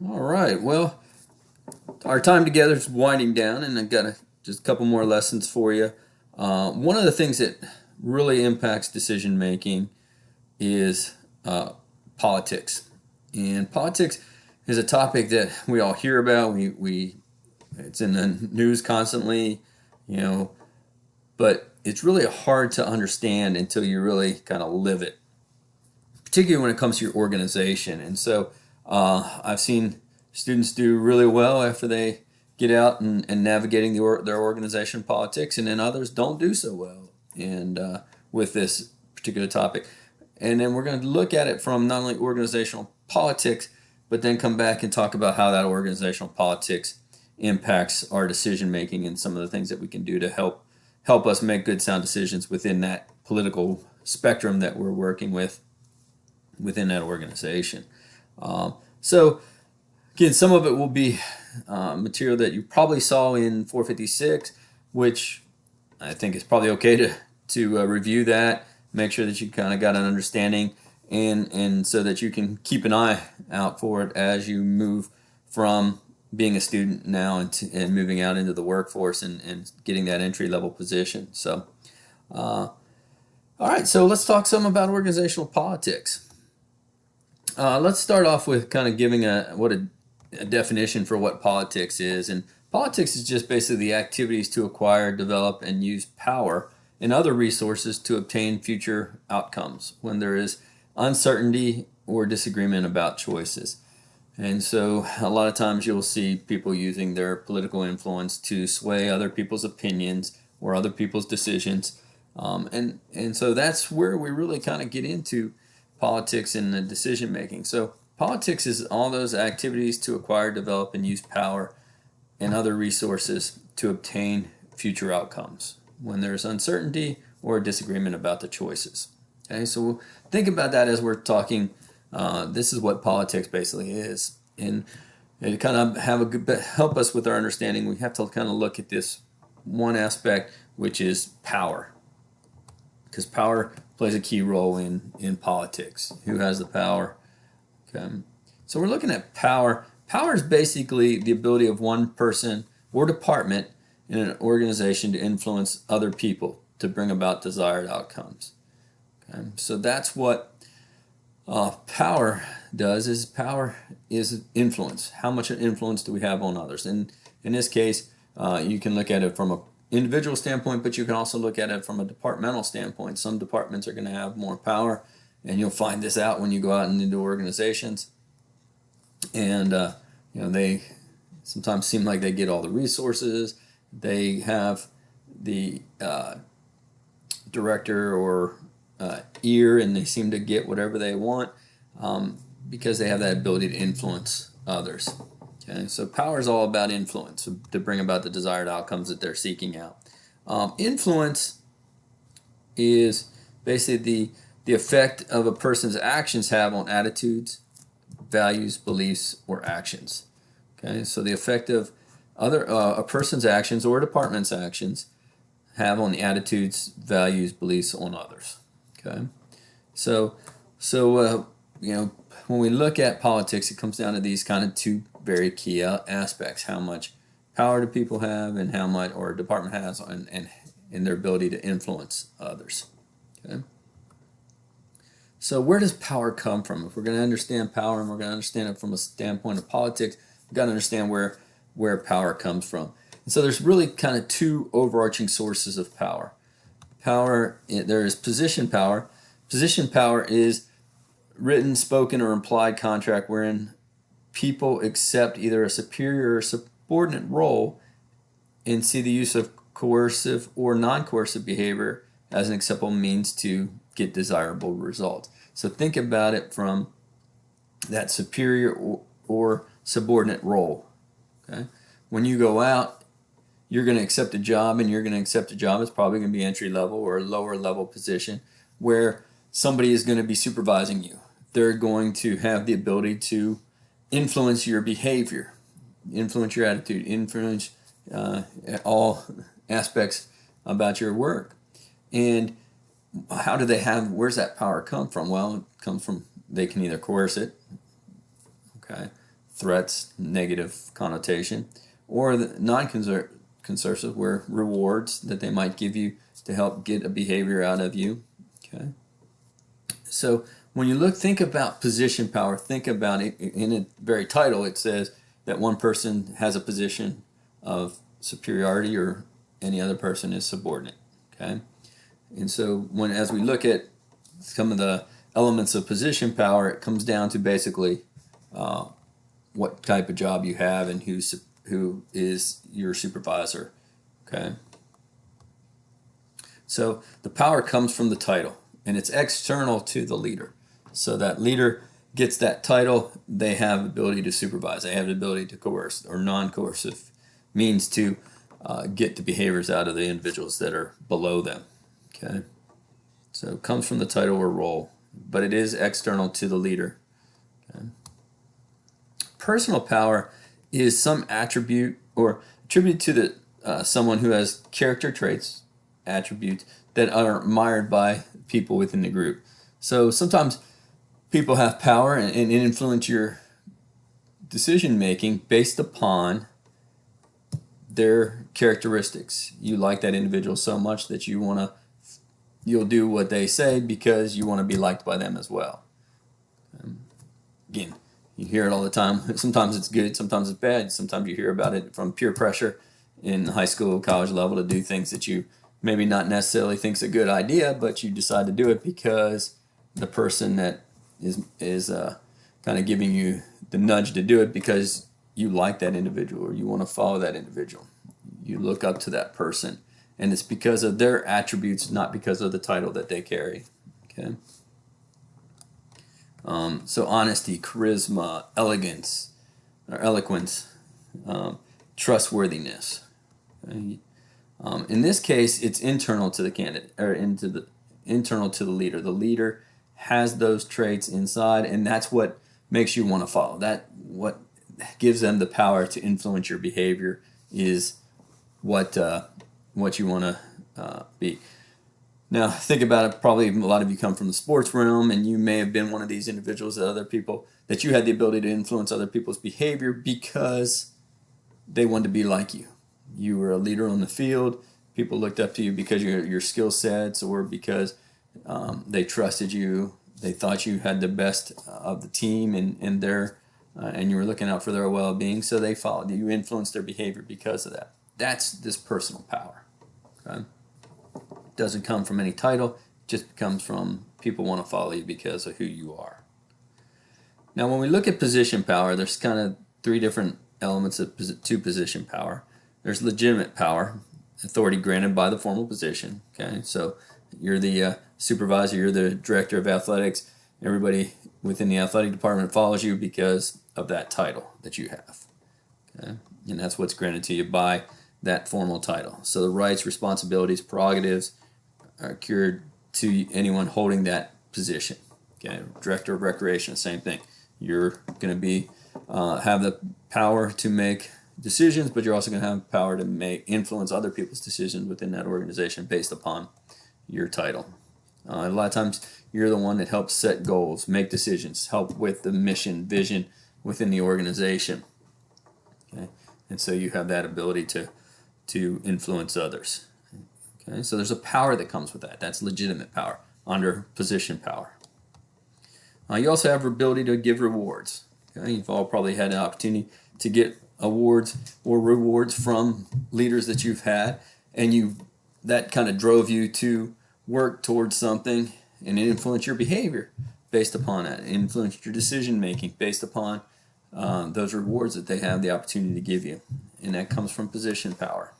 All right. Well, our time together is winding down, and I've got just a couple more lessons for you. One of the things that really impacts decision making is politics, and politics is a topic that we all hear about. We it's in the news constantly, you know, but it's really hard to understand until you really kind of live it, particularly when it comes to your organization. And so I've seen students do really well after they get out and navigating their organization politics, and then others don't do so well and with this particular topic. And then we're going to look at it from not only organizational politics, but then come back and talk about how that organizational politics impacts our decision making and some of the things that we can do to help us make good sound decisions within that political spectrum that we're working with within that organization. So again, some of it will be material that you probably saw in 456, which I think is probably okay to review that, make sure that you kind of got an understanding, and so that you can keep an eye out for it as you move from being a student now and moving out into the workforce and getting that entry level position. So, all right, so let's talk some about organizational politics. Let's start off with kind of giving a definition for what politics is. And politics is just basically the activities to acquire, develop, and use power and other resources to obtain future outcomes when there is uncertainty or disagreement about choices. And so a lot of times you'll see people using their political influence to sway other people's opinions or other people's decisions. And so that's where we really kind of get into politics and the decision making. So politics is all those activities to acquire, develop, and use power and other resources to obtain future outcomes when there's uncertainty or disagreement about the choices. Okay, so we'll think about that as we're talking. This is what politics basically is, and to kind of have a good help us with our understanding, we have to kind of look at this one aspect, which is power, because power plays a key role in politics. Who has the power? Okay. So we're looking at power. Power is basically the ability of one person or department in an organization to influence other people to bring about desired outcomes. Okay. So that's what power does. Is power is influence. How much influence do we have on others? And in this case, you can look at it from a individual standpoint, but you can also look at it from a departmental standpoint. Some departments are going to have more power, and you'll find this out when you go out and into organizations. And they sometimes seem like they get all the resources. They have the director or ear, and they seem to get whatever they want because they have that ability to influence others. Okay, so power is all about influence to bring about the desired outcomes that they're seeking out. Influence is basically the effect of a person's actions have on attitudes, values, beliefs, or actions. Okay, so the effect of a person's actions or a department's actions have on the attitudes, values, beliefs on others. Okay, so when we look at politics, it comes down to these kind of two very key aspects: how much power do people have, and how much or a department has, and their ability to influence others. Okay. So where does power come from? If we're going to understand power and we're going to understand it from a standpoint of politics, we've got to understand where power comes from. And so there's really kind of two overarching sources of power. There is position power. Position power is written, spoken, or implied contract wherein people accept either a superior or subordinate role and see the use of coercive or non-coercive behavior as an acceptable means to get desirable results. So think about it from that superior or subordinate role. Okay? When you go out, you're going to accept a job, and you're going to accept a job that's probably going to be entry level or a lower level position where somebody is going to be supervising you. They're going to have the ability to influence your behavior, influence your attitude, influence all aspects about your work. And where's that power come from? Well, it comes from, they can either coerce it, okay, threats, negative connotation, or the non-conservative, where rewards that they might give you to help get a behavior out of you. Okay. So when you think about position power, think about it in the very title. It says that one person has a position of superiority, or any other person is subordinate. Okay. And so as we look at some of the elements of position power, it comes down to basically what type of job you have and who is your supervisor. Okay. So the power comes from the title, and it's external to the leader. So that leader gets that title, they have the ability to supervise, they have the ability to coerce, or non-coercive means to get the behaviors out of the individuals that are below them. Okay. So it comes from the title or role, but it is external to the leader. Okay. Personal power is some attribute or attribute to someone who has character traits, attributes that are admired by people within the group. So sometimes people have power and influence your decision making based upon their characteristics. You like that individual so much that you'll do what they say because you want to be liked by them as well. Again, you hear it all the time. Sometimes it's good, sometimes it's bad. Sometimes you hear about it from peer pressure in high school, college level, to do things that you maybe not necessarily think's a good idea, but you decide to do it because the person that is kind of giving you the nudge to do it because you like that individual or you want to follow that individual. You look up to that person, and it's because of their attributes, not because of the title that they carry. Okay. So honesty, charisma, elegance, or eloquence, trustworthiness. Okay. In this case, it's internal to the candidate, or internal to the leader. The leader has those traits inside, and that's what makes you want to follow. What gives them the power to influence your behavior is what you want to be. Now, think about it. Probably a lot of you come from the sports realm, and you may have been one of these individuals that you had the ability to influence other people's behavior because they wanted to be like you. You were a leader on the field. People looked up to you because of your skill sets, or because they trusted you. They thought you had the best of the team, and you were looking out for their well-being, so they followed you. You influenced their behavior because of that. That's this personal power. Okay? It doesn't come from any title. It just comes from people want to follow you because of who you are. Now, when we look at position power, there's kind of three different elements to position power. There's legitimate power, authority granted by the formal position. Okay, so you're the supervisor, you're the director of athletics. Everybody within the athletic department follows you because of that title that you have. Okay, and that's what's granted to you by that formal title. So the rights, responsibilities, prerogatives are accrued to anyone holding that position. Okay, director of recreation, same thing. You're going to be have the power to make decisions, but you're also going to have power to influence other people's decisions within that organization based upon your title. A lot of times you're the one that helps set goals, make decisions, help with the mission, vision within the organization. Okay? And so you have that ability to influence others. Okay? So there's a power that comes with that. That's legitimate power under position power. You also have the ability to give rewards. Okay? You've all probably had an opportunity to get awards or rewards from leaders that you've had, and that kind of drove you to work towards something, and it influenced your behavior based upon that. It influenced your decision making based upon those rewards that they have the opportunity to give you, and that comes from position power.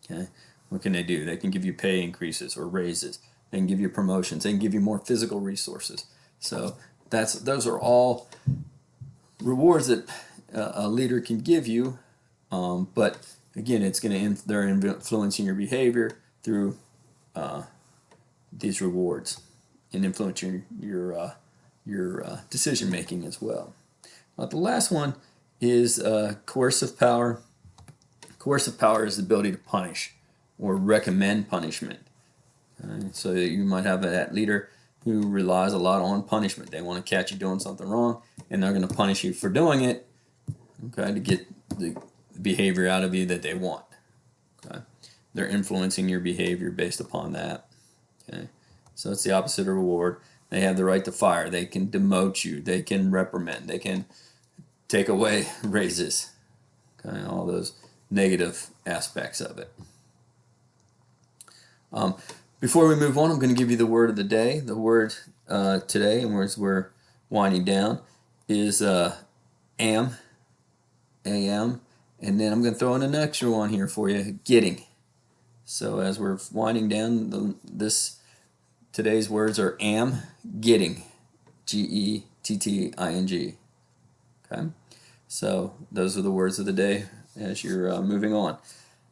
Okay, what can they do? They can give you pay increases or raises. They can give you promotions. They can give you more physical resources. So those are all rewards that a leader can give you, but again, they're influencing your behavior through these rewards and influencing your decision making as well. The last one is coercive power. Coercive power is the ability to punish or recommend punishment. So you might have that leader who relies a lot on punishment. They want to catch you doing something wrong, and they're going to punish you for doing it, okay, to get the behavior out of you that they want. Okay, they're influencing your behavior based upon that. Okay, so it's the opposite of reward. They have the right to fire. They can demote you. They can reprimand. They can take away raises. Okay, all those negative aspects of it. Before we move on, I'm going to give you the word of the day. The word today, and as we're winding down, is am, am, and then I'm going to throw in an extra one here for you, getting. So as we're winding down, today's words are am, getting, Getting. Okay, so those are the words of the day as you're moving on.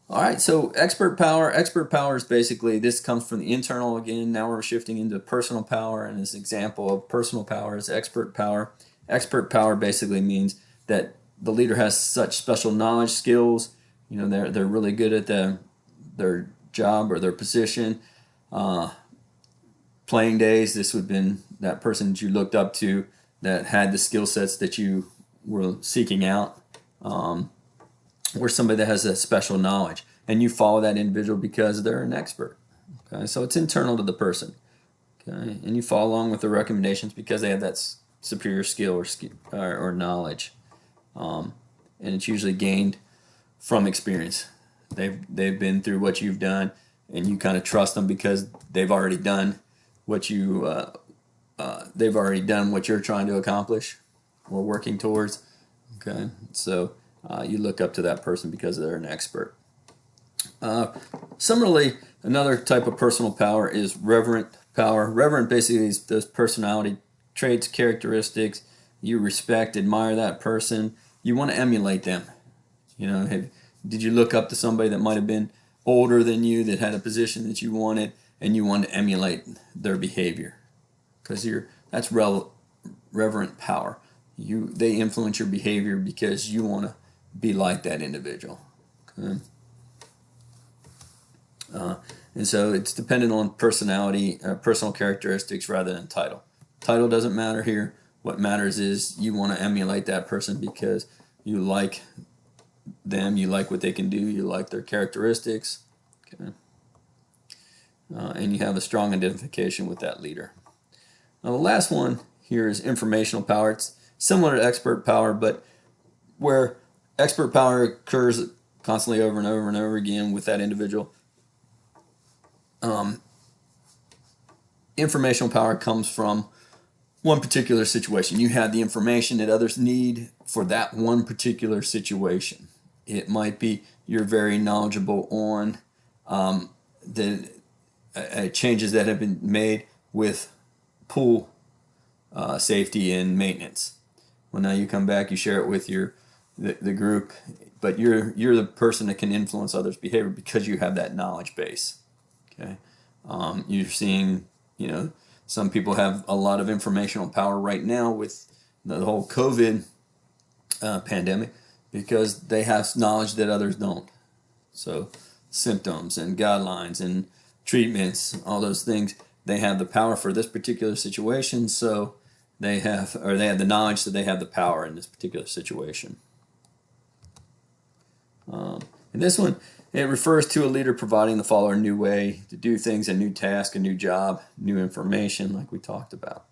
All right, so expert power. Expert power is basically, this comes from the internal again. Now we're shifting into personal power, and this example of personal power is expert power. Expert power basically means that the leader has such special knowledge, skills. You know, they're really good at their job or their position. Playing days, this would have been that person that you looked up to that had the skill sets that you were seeking out. Or somebody that has a special knowledge, and you follow that individual because they're an expert. Okay, so it's internal to the person. Okay, and you follow along with the recommendations because they have that superior skill or knowledge, and it's usually gained from experience. They've been through what you've done, and you kind of trust them because they've already done what you're trying to accomplish or working towards. Okay, so you look up to that person because they're an expert. Similarly, another type of personal power is reverent power. Reverent basically is those personality traits, characteristics. You respect, admire that person. You want to emulate them. You know, did you look up to somebody that might have been older than you, that had a position that you wanted, and you want to emulate their behavior? Because that's reverent power. They influence your behavior because you want to be like that individual. Okay. And so it's dependent on personality, personal characteristics rather than title. Title doesn't matter here. What matters is you want to emulate that person because you like them, you like what they can do, you like their characteristics, okay. And you have a strong identification with that leader. Now the last one here is informational power. It's similar to expert power, but where expert power occurs constantly over and over and over again with that individual. Informational power comes from one particular situation. You have the information that others need for that one particular situation. It might be you're very knowledgeable on the changes that have been made with pool safety and maintenance. Well, now you come back, you share it with the group, but you're the person that can influence others' behavior because you have that knowledge base. Okay, you're seeing, you know, some people have a lot of informational power right now with the whole COVID pandemic because they have knowledge that others don't. So symptoms and guidelines and treatments, all those things, they have the power for this particular situation. So they have the knowledge that they have the power in this particular situation. And this one, it refers to a leader providing the follower a new way to do things, a new task, a new job, new information, like we talked about.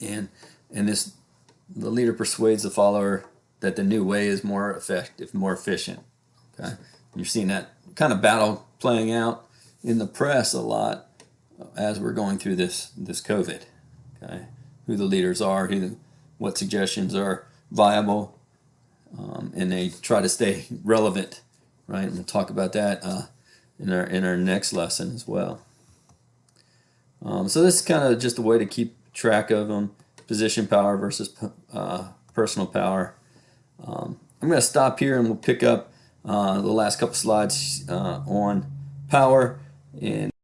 And the leader persuades the follower that the new way is more effective, more efficient. Okay, you're seeing that kind of battle playing out in the press a lot as we're going through this COVID. Okay, who the leaders are, what suggestions are viable, and they try to stay relevant. Right, and we'll talk about that in our next lesson as well. So this is kind of just a way to keep track of them: position power versus personal power. I'm going to stop here, and we'll pick up the last couple slides on power and